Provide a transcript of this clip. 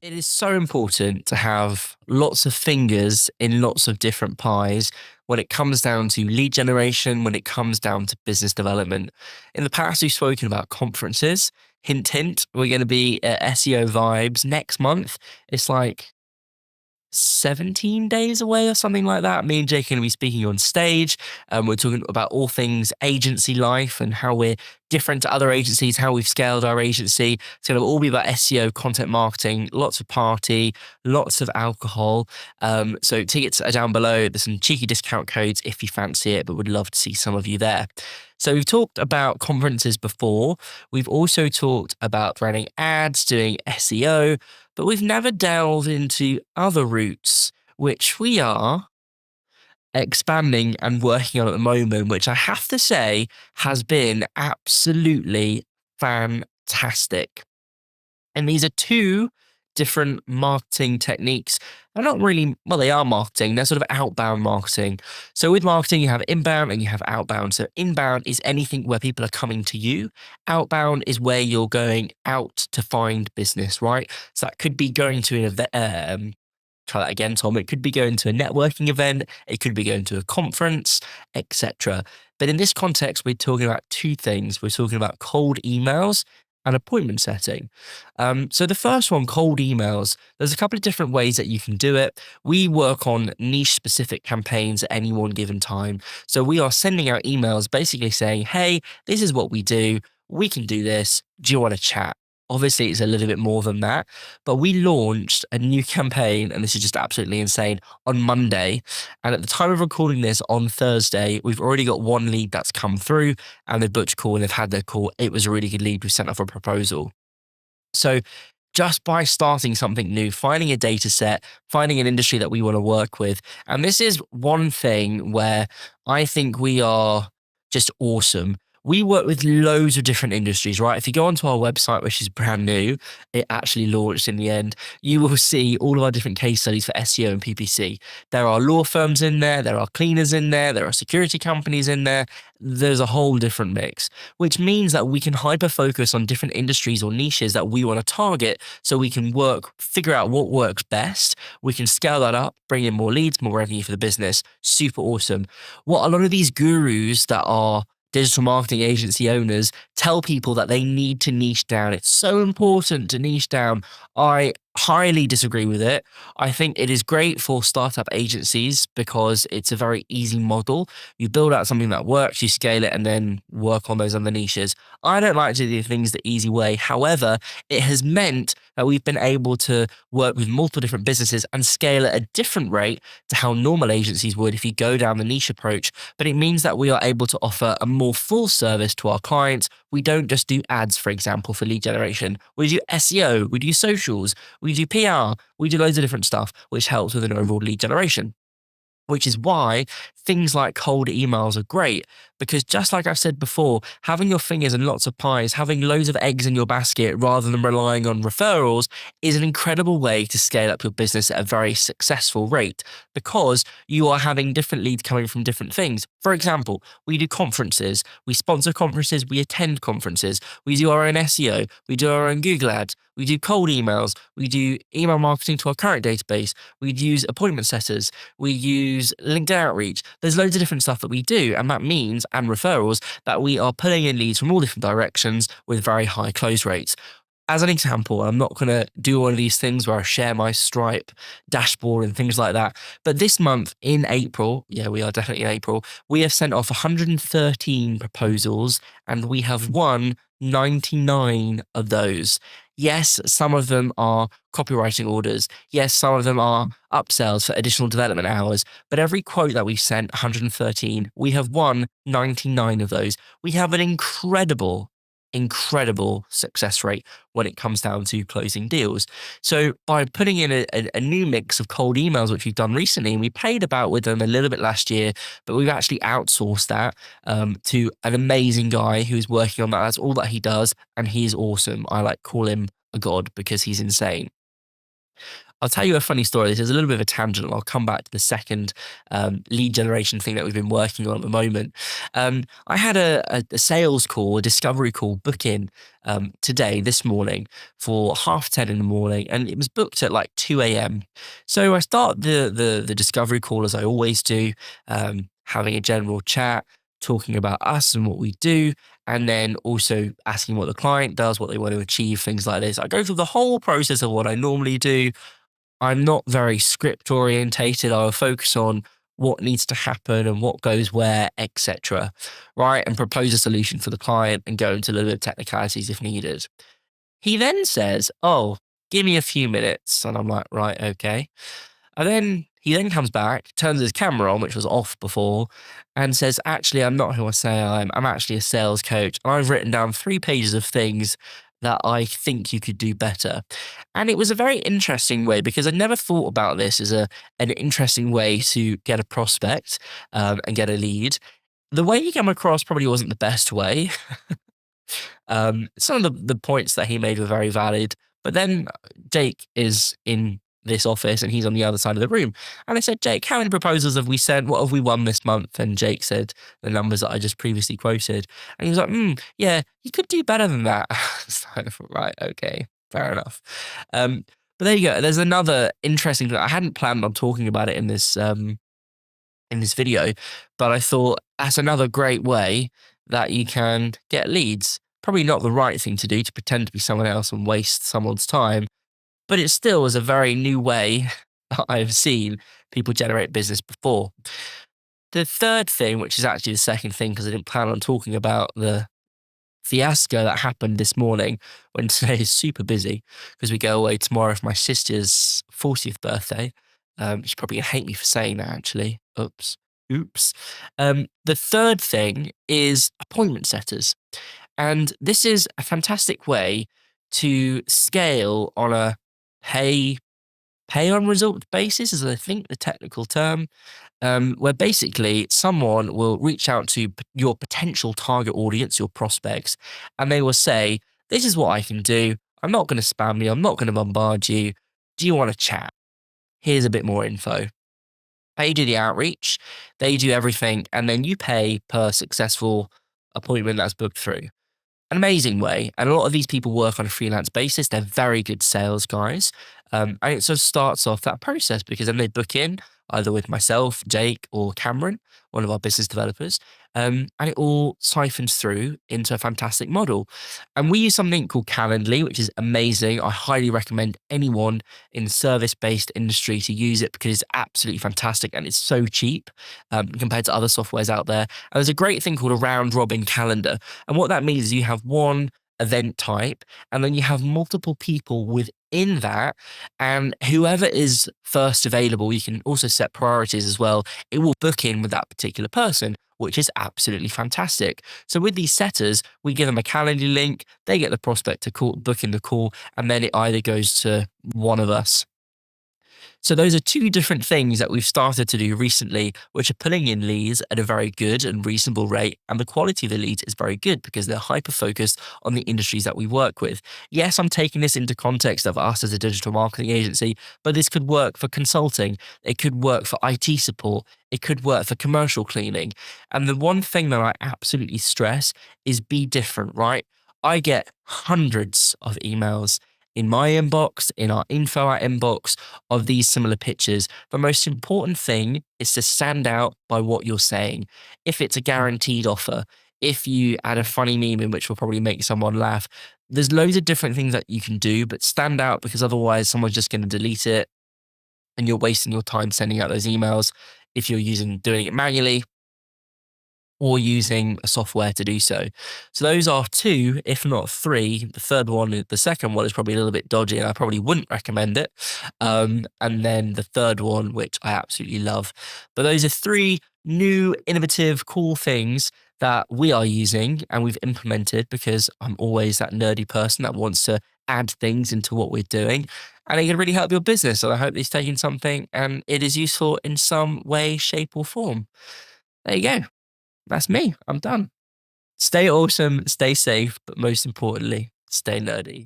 It is so important to have lots of fingers in lots of different pies when it comes down to lead generation, when it comes down to business development. In the past, we've spoken about conferences. Hint, hint, we're going to be at SEO Vibes next month. It's like 17 days away or something like that. Me and Jake are going to be speaking on stage. We're talking about all things agency life and how we're different to other agencies, how we've scaled our agency. It's going to all be about SEO, content marketing, lots of party, lots of alcohol. So tickets are down below. There's some cheeky discount codes if you fancy it, but would love to see some of you there. So we've talked about conferences before. We've also talked about running ads, doing SEO, but we've never delved into other routes, which we are expanding and working on at the moment, which I have to say has been absolutely fantastic. And these are two different marketing techniques. They're not really, well, they are marketing, they're sort of outbound marketing. So with marketing, you have inbound and you have outbound. So inbound is anything where people are coming to you. Outbound is where you're going out to find business, right? So that could be going to an event. Try that again, Tom. It could be going to a networking event, it could be going to a conference, etc. But in this context, we're talking about two things. We're talking about cold emails and appointment setting. So the first one, cold emails, there's a couple of different ways that you can do it. We work on niche specific campaigns at any one given time. So we are sending out emails basically saying, hey, this is what we do. We can do this. Do you want to chat? Obviously, it's a little bit more than that, but we launched a new campaign, and this is just absolutely insane, on Monday. And at the time of recording this on Thursday, we've already got one lead that's come through and they've booked a call and they've had their call. It was a really good lead. We sent off a proposal. So just by starting something new, finding a data set, finding an industry that we want to work with. And this is one thing where I think we are just awesome. We work with loads of different industries, right? If you go onto our website, which is brand new, it actually launched in the end, you will see all of our different case studies for SEO and PPC. There are law firms in there are cleaners in there are security companies in there. There's a whole different mix, which means that we can hyper focus on different industries or niches that we want to target so we can figure out what works best. We can scale that up, bring in more leads, more revenue for the business. Super awesome. What a lot of these gurus that are digital marketing agency owners tell people that they need to niche down. It's so important to niche down. I highly disagree with it. I think it is great for startup agencies because it's a very easy model. You build out something that works, you scale it, and then work on those other niches. I don't like to do things the easy way. However, it has meant that we've been able to work with multiple different businesses and scale at a different rate to how normal agencies would if you go down the niche approach. But it means that we are able to offer a more full service to our clients. We don't just do ads, for example, for lead generation. We do SEO, we do socials, we do PR, we do loads of different stuff, which helps with an overall lead generation. Which is why things like cold emails are great, because just like I've said before, having your fingers in lots of pies, having loads of eggs in your basket rather than relying on referrals is an incredible way to scale up your business at a very successful rate because you are having different leads coming from different things. For example, we do conferences, we sponsor conferences, we attend conferences, we do our own SEO, we do our own Google ads, we do cold emails, we do email marketing to our current database, we use appointment setters, we use LinkedIn outreach. There's loads of different stuff that we do, and that means, and referrals, that we are pulling in leads from all different directions with very high close rates. As an example, I'm not going to do one of these things where I share my Stripe dashboard and things like that. But this month in April, yeah, we are definitely in April, we have sent off 113 proposals and we have won 99 of those. Yes, some of them are copywriting orders. Yes, some of them are upsells for additional development hours. But every quote that we've sent, 113, we have won 99 of those. We have an incredible success rate when it comes down to closing deals. So by putting in a new mix of cold emails, which we've done recently, and we played about with them a little bit last year, but we've actually outsourced that to an amazing guy who's working on that. That's all that he does. And he's awesome. I call him a god because he's insane. I'll tell you a funny story. This is a little bit of a tangent, and I'll come back to the second lead generation thing that we've been working on at the moment. I had a sales call, a discovery call book in today, this morning, for 10:30 in the morning, and it was booked at like 2 a.m. So I start the discovery call as I always do, having a general chat, talking about us and what we do, and then also asking what the client does, what they want to achieve, things like this. I go through the whole process of what I normally do. I'm not very script orientated. I'll focus on what needs to happen and what goes where, etc. Right? And propose a solution for the client and go into a little bit of technicalities if needed. He then says, "Oh, give me a few minutes." And I'm like, right, okay. And then he then comes back, turns his camera on, which was off before, and says, "Actually, I'm not who I say I am. I'm actually a sales coach. And I've written down 3 pages of things that I think you could do better." And it was a very interesting way because I never thought about this as an interesting way to get a prospect and get a lead. The way he came across probably wasn't the best way. Some of the points that he made were very valid, but then Jake is in this office and he's on the other side of the room. And I said, "Jake, how many proposals have we sent? What have we won this month?" And Jake said the numbers that I just previously quoted. And he was like, "Yeah, you could do better than that." So I thought, right, okay, fair enough. Um, but there you go. There's another interesting thing. I hadn't planned on talking about it in this video, but I thought that's another great way that you can get leads. Probably not the right thing to do to pretend to be someone else and waste someone's time, but it still is a very new way that I've seen people generate business before. The third thing, which is actually the second thing, because I didn't plan on talking about the fiasco that happened this morning when today is super busy because we go away tomorrow for my sister's 40th birthday. She's probably gonna hate me for saying that actually. Oops. Oops. The third thing is appointment setters. And this is a fantastic way to scale on a pay pay on result basis, is I think the technical term, where basically someone will reach out to your potential target audience, your prospects, and they will say, "This is what I can do. I'm not going to spam you. I'm not going to bombard you. Do you want to chat? Here's a bit more info." They do the outreach, they do everything, and then you pay per successful appointment that's booked through. An amazing way. And a lot of these people work on a freelance basis. They're very good sales guys. And it sort of starts off that process because then they book in either with myself, Jake, or Cameron, one of our business developers. And it all siphons through into a fantastic model. And we use something called Calendly, which is amazing. I highly recommend anyone in service based industry to use it because it's absolutely fantastic and it's so cheap compared to other softwares out there. And there's a great thing called a round robin calendar. And what that means is you have one event type and then you have multiple people within that. And whoever is first available, you can also set priorities as well. It will book in with that particular person, which is absolutely fantastic. So with these setters, we give them a Calendly link, they get the prospect to book in the call, and then it either goes to one of us. So those are two different things that we've started to do recently, which are pulling in leads at a very good and reasonable rate. And the quality of the leads is very good because they're hyper focused on the industries that we work with. Yes, I'm taking this into context of us as a digital marketing agency, but this could work for consulting. It could work for IT support. It could work for commercial cleaning. And the one thing that I absolutely stress is be different, right? I get hundreds of emails in my inbox, in our info at inbox of these similar pictures. The most important thing is to stand out by what you're saying. If it's a guaranteed offer, if you add a funny meme in which will probably make someone laugh, there's loads of different things that you can do, but stand out because otherwise someone's just going to delete it and you're wasting your time sending out those emails if you're doing it manually or using a software to do so. So those are two, if not three. The third one, the second one is probably a little bit dodgy and I probably wouldn't recommend it. And then the third one, which I absolutely love. But those are three new, innovative, cool things that we are using and we've implemented because I'm always that nerdy person that wants to add things into what we're doing. And it can really help your business. So I hope it's taking something and it is useful in some way, shape, or form. There you go. That's me. I'm done. Stay awesome, stay safe, but most importantly, stay nerdy.